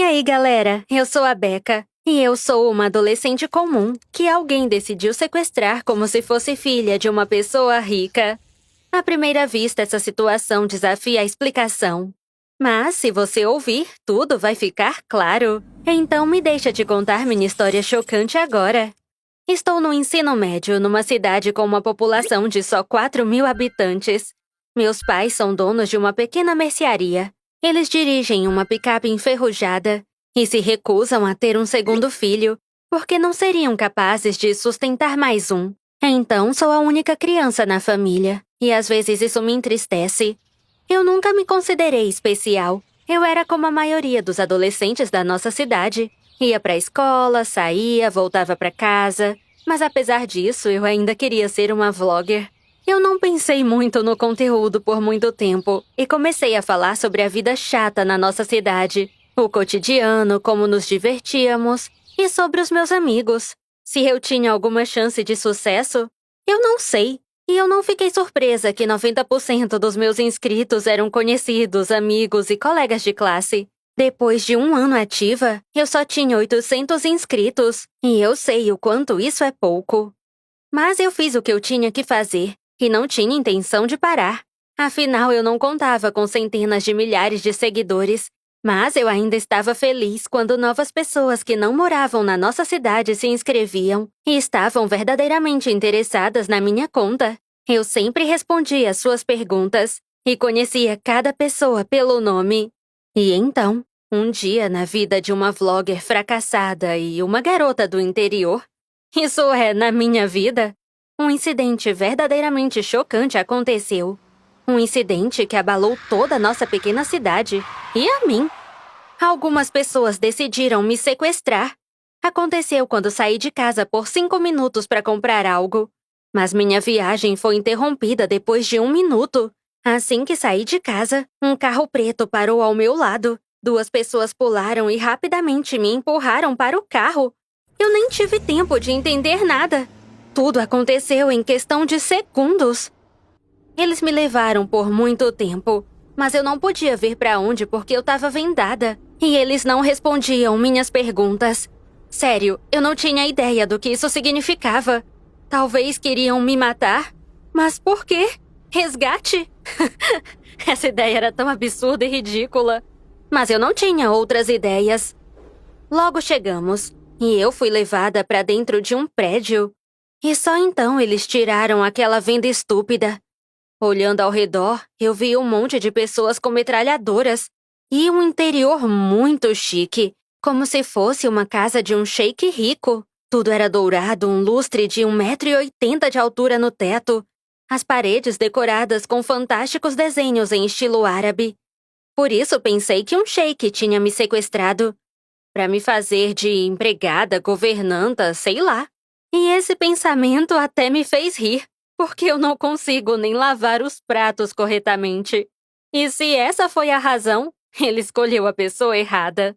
aí, galera? Eu sou a Becca. E eu sou uma adolescente comum que alguém decidiu sequestrar como se fosse filha de uma pessoa rica. À primeira vista, essa situação desafia a explicação. Mas, se você ouvir, tudo vai ficar claro. Então, me deixa te contar minha história chocante agora. Estou no ensino médio, numa cidade com uma população de só 4.000 habitantes. Meus pais são donos de uma pequena mercearia. Eles dirigem uma picape enferrujada e se recusam a ter um segundo filho, porque não seriam capazes de sustentar mais um. Então, sou a única criança na família, e às vezes isso me entristece. Eu nunca me considerei especial. Eu era como a maioria dos adolescentes da nossa cidade. Ia pra escola, saía, voltava pra casa. Mas apesar disso, eu ainda queria ser uma vlogger. Eu não pensei muito no conteúdo por muito tempo e comecei a falar sobre a vida chata na nossa cidade, o cotidiano, como nos divertíamos e sobre os meus amigos. Se eu tinha alguma chance de sucesso, eu não sei. E eu não fiquei surpresa que 90% dos meus inscritos eram conhecidos, amigos e colegas de classe. Depois de um ano ativa, eu só tinha 800 inscritos, e eu sei o quanto isso é pouco. Mas eu fiz o que eu tinha que fazer, e não tinha intenção de parar. Afinal, eu não contava com centenas de milhares de seguidores, mas eu ainda estava feliz quando novas pessoas que não moravam na nossa cidade se inscreviam e estavam verdadeiramente interessadas na minha conta. Eu sempre respondia às suas perguntas e conhecia cada pessoa pelo nome. E então, um dia na vida de uma vlogger fracassada e uma garota do interior, isso é, na minha vida, um incidente verdadeiramente chocante aconteceu. Um incidente que abalou toda a nossa pequena cidade, e a mim. Algumas pessoas decidiram me sequestrar. Aconteceu quando saí de casa por 5 minutos para comprar algo. Mas minha viagem foi interrompida depois de 1 minuto. Assim que saí de casa, um carro preto parou ao meu lado. 2 pessoas pularam e rapidamente me empurraram para o carro. Eu nem tive tempo de entender nada. Tudo aconteceu em questão de segundos. Eles me levaram por muito tempo, mas eu não podia ver para onde porque eu estava vendada. E eles não respondiam minhas perguntas. Sério, eu não tinha ideia do que isso significava. Talvez queriam me matar? Mas por quê? Resgate? Essa ideia era tão absurda e ridícula. Mas eu não tinha outras ideias. Logo chegamos, e eu fui levada para dentro de um prédio. E só então eles tiraram aquela venda estúpida. Olhando ao redor, eu vi um monte de pessoas com metralhadoras e um interior muito chique, como se fosse uma casa de um sheik rico. Tudo era dourado, um lustre de 1,80 m de altura no teto, as paredes decoradas com fantásticos desenhos em estilo árabe. Por isso pensei que um sheik tinha me sequestrado, para me fazer de empregada, governanta, sei lá. E esse pensamento até me fez rir, porque eu não consigo nem lavar os pratos corretamente. E se essa foi a razão, ele escolheu a pessoa errada.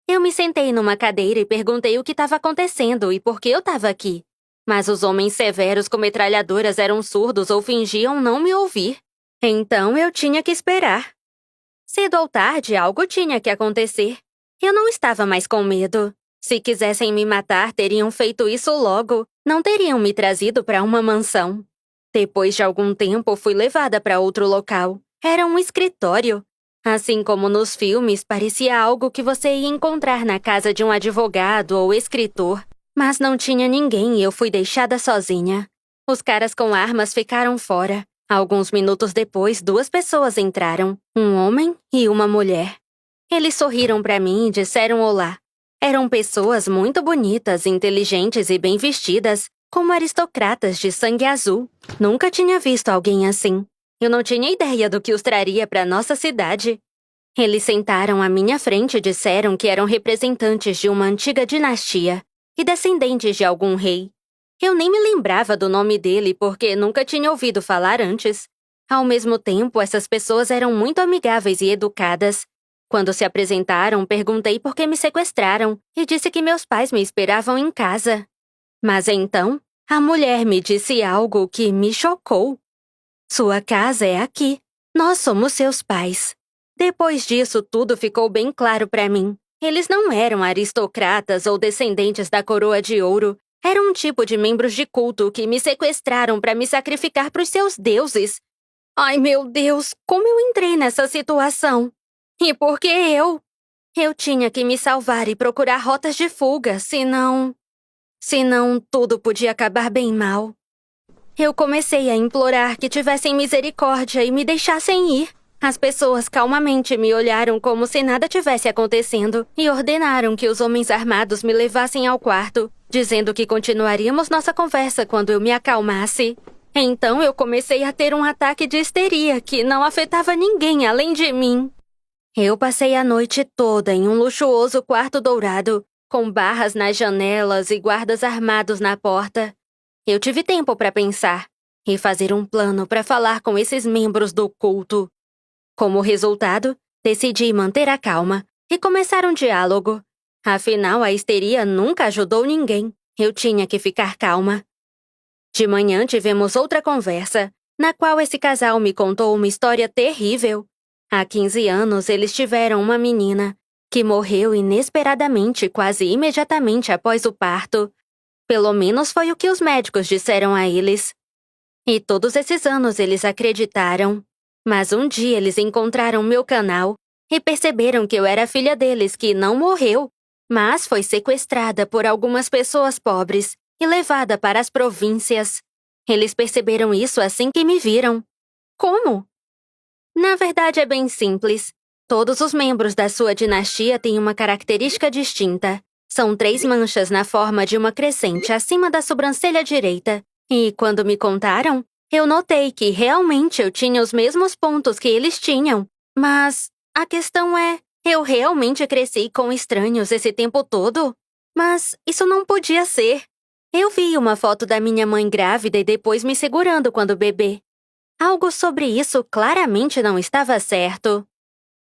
Eu me sentei numa cadeira e perguntei o que estava acontecendo e por que eu estava aqui. Mas os homens severos com metralhadoras eram surdos ou fingiam não me ouvir. Então eu tinha que esperar. Cedo ou tarde, algo tinha que acontecer. Eu não estava mais com medo. Se quisessem me matar, teriam feito isso logo. Não teriam me trazido para uma mansão. Depois de algum tempo, fui levada para outro local. Era um escritório. Assim como nos filmes, parecia algo que você ia encontrar na casa de um advogado ou escritor. Mas não tinha ninguém e eu fui deixada sozinha. Os caras com armas ficaram fora. Alguns minutos depois, 2 pessoas entraram. Um homem e uma mulher. Eles sorriram para mim e disseram olá. Eram pessoas muito bonitas, inteligentes e bem vestidas, como aristocratas de sangue azul. Nunca tinha visto alguém assim. Eu não tinha ideia do que os traria para nossa cidade. Eles sentaram à minha frente e disseram que eram representantes de uma antiga dinastia e descendentes de algum rei. Eu nem me lembrava do nome dele porque nunca tinha ouvido falar antes. Ao mesmo tempo, essas pessoas eram muito amigáveis e educadas. Quando se apresentaram, perguntei por que me sequestraram e disse que meus pais me esperavam em casa. Mas então, a mulher me disse algo que me chocou. Sua casa é aqui. Nós somos seus pais. Depois disso, tudo ficou bem claro para mim. Eles não eram aristocratas ou descendentes da coroa de ouro. Eram um tipo de membros de culto que me sequestraram para me sacrificar para os seus deuses. Ai, meu Deus, como eu entrei nessa situação? E por que eu? Eu tinha que me salvar e procurar rotas de fuga, senão tudo podia acabar bem mal. Eu comecei a implorar que tivessem misericórdia e me deixassem ir. As pessoas calmamente me olharam como se nada tivesse acontecendo e ordenaram que os homens armados me levassem ao quarto, dizendo que continuaríamos nossa conversa quando eu me acalmasse. Então eu comecei a ter um ataque de histeria que não afetava ninguém além de mim. Eu passei a noite toda em um luxuoso quarto dourado, com barras nas janelas e guardas armados na porta. Eu tive tempo para pensar e fazer um plano para falar com esses membros do culto. Como resultado, decidi manter a calma e começar um diálogo. Afinal, a histeria nunca ajudou ninguém. Eu tinha que ficar calma. De manhã tivemos outra conversa, na qual esse casal me contou uma história terrível. Há 15 anos, eles tiveram uma menina, que morreu inesperadamente quase imediatamente após o parto. Pelo menos foi o que os médicos disseram a eles. E todos esses anos eles acreditaram. Mas um dia eles encontraram meu canal e perceberam que eu era a filha deles que não morreu, mas foi sequestrada por algumas pessoas pobres e levada para as províncias. Eles perceberam isso assim que me viram. Como? Na verdade é bem simples. Todos os membros da sua dinastia têm uma característica distinta. São 3 manchas na forma de uma crescente acima da sobrancelha direita. E quando me contaram, eu notei que realmente eu tinha os mesmos pontos que eles tinham. Mas a questão é, eu realmente cresci com estranhos esse tempo todo? Mas isso não podia ser. Eu vi uma foto da minha mãe grávida e depois me segurando quando bebê. Algo sobre isso claramente não estava certo.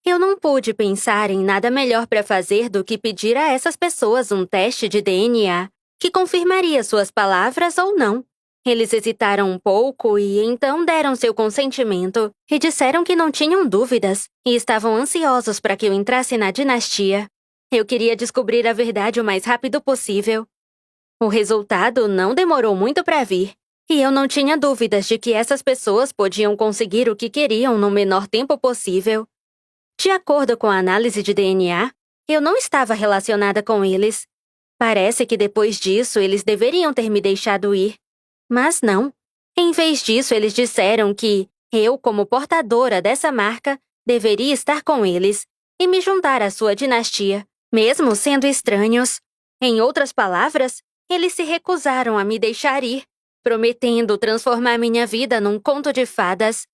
Eu não pude pensar em nada melhor para fazer do que pedir a essas pessoas um teste de DNA que confirmaria suas palavras ou não. Eles hesitaram um pouco e então deram seu consentimento e disseram que não tinham dúvidas e estavam ansiosos para que eu entrasse na dinastia. Eu queria descobrir a verdade o mais rápido possível. O resultado não demorou muito para vir, e eu não tinha dúvidas de que essas pessoas podiam conseguir o que queriam no menor tempo possível. De acordo com a análise de DNA, eu não estava relacionada com eles. Parece que depois disso eles deveriam ter me deixado ir. Mas não. Em vez disso, eles disseram que eu, como portadora dessa marca, deveria estar com eles e me juntar à sua dinastia, mesmo sendo estranhos. Em outras palavras, eles se recusaram a me deixar ir, prometendo transformar minha vida num conto de fadas.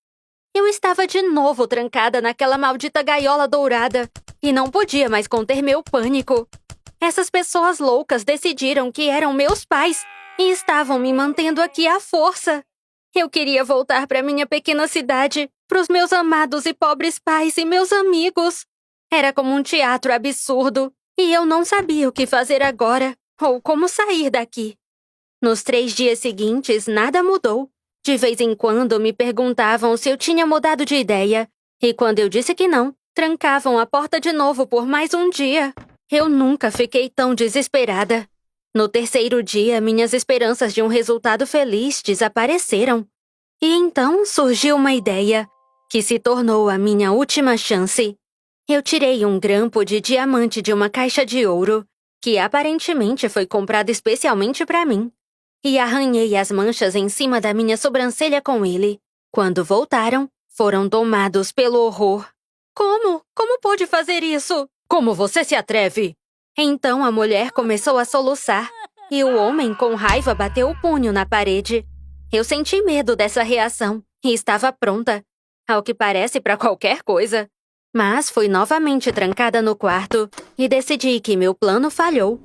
Eu estava de novo trancada naquela maldita gaiola dourada e não podia mais conter meu pânico. Essas pessoas loucas decidiram que eram meus pais e estavam me mantendo aqui à força. Eu queria voltar para minha pequena cidade, para os meus amados e pobres pais e meus amigos. Era como um teatro absurdo, e eu não sabia o que fazer agora, ou como sair daqui. Nos 3 dias seguintes, nada mudou. De vez em quando me perguntavam se eu tinha mudado de ideia, e quando eu disse que não, trancavam a porta de novo por mais um dia. Eu nunca fiquei tão desesperada. No 3º dia, minhas esperanças de um resultado feliz desapareceram. E então surgiu uma ideia, que se tornou a minha última chance. Eu tirei um grampo de diamante de uma caixa de ouro, que aparentemente foi comprado especialmente para mim, e arranhei as manchas em cima da minha sobrancelha com ele. Quando voltaram, foram tomados pelo horror. Como? Como pôde fazer isso? Como você se atreve? Então a mulher começou a soluçar, e o homem, com raiva, bateu o punho na parede. Eu senti medo dessa reação, e estava pronta, ao que parece para qualquer coisa. Mas fui novamente trancada no quarto, e decidi que meu plano falhou.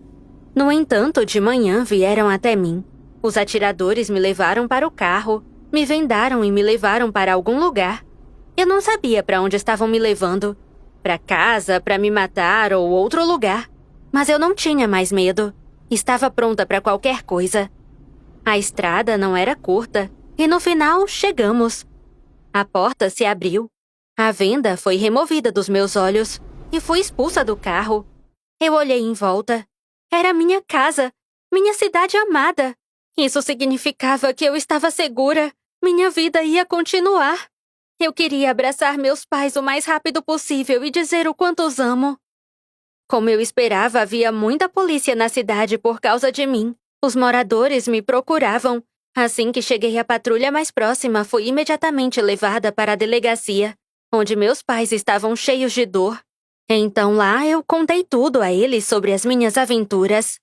No entanto, de manhã vieram até mim. Os atiradores me levaram para o carro, me vendaram e me levaram para algum lugar. Eu não sabia para onde estavam me levando. Para casa, para me matar ou outro lugar. Mas eu não tinha mais medo. Estava pronta para qualquer coisa. A estrada não era curta, e no final chegamos. A porta se abriu. A venda foi removida dos meus olhos e fui expulsa do carro. Eu olhei em volta. Era minha casa, minha cidade amada. Isso significava que eu estava segura. Minha vida ia continuar. Eu queria abraçar meus pais o mais rápido possível e dizer o quanto os amo. Como eu esperava, havia muita polícia na cidade por causa de mim. Os moradores me procuravam. Assim que cheguei à patrulha mais próxima, fui imediatamente levada para a delegacia, onde meus pais estavam cheios de dor. Então lá eu contei tudo a eles sobre as minhas aventuras.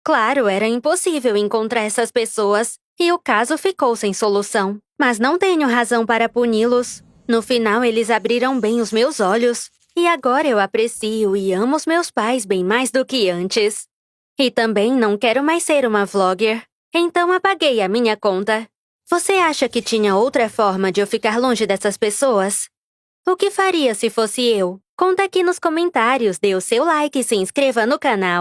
Claro, era impossível encontrar essas pessoas, e o caso ficou sem solução. Mas não tenho razão para puni-los. No final, eles abriram bem os meus olhos. E agora eu aprecio e amo os meus pais bem mais do que antes. E também não quero mais ser uma vlogger. Então apaguei a minha conta. Você acha que tinha outra forma de eu ficar longe dessas pessoas? O que faria se fosse eu? Conta aqui nos comentários, dê o seu like e se inscreva no canal.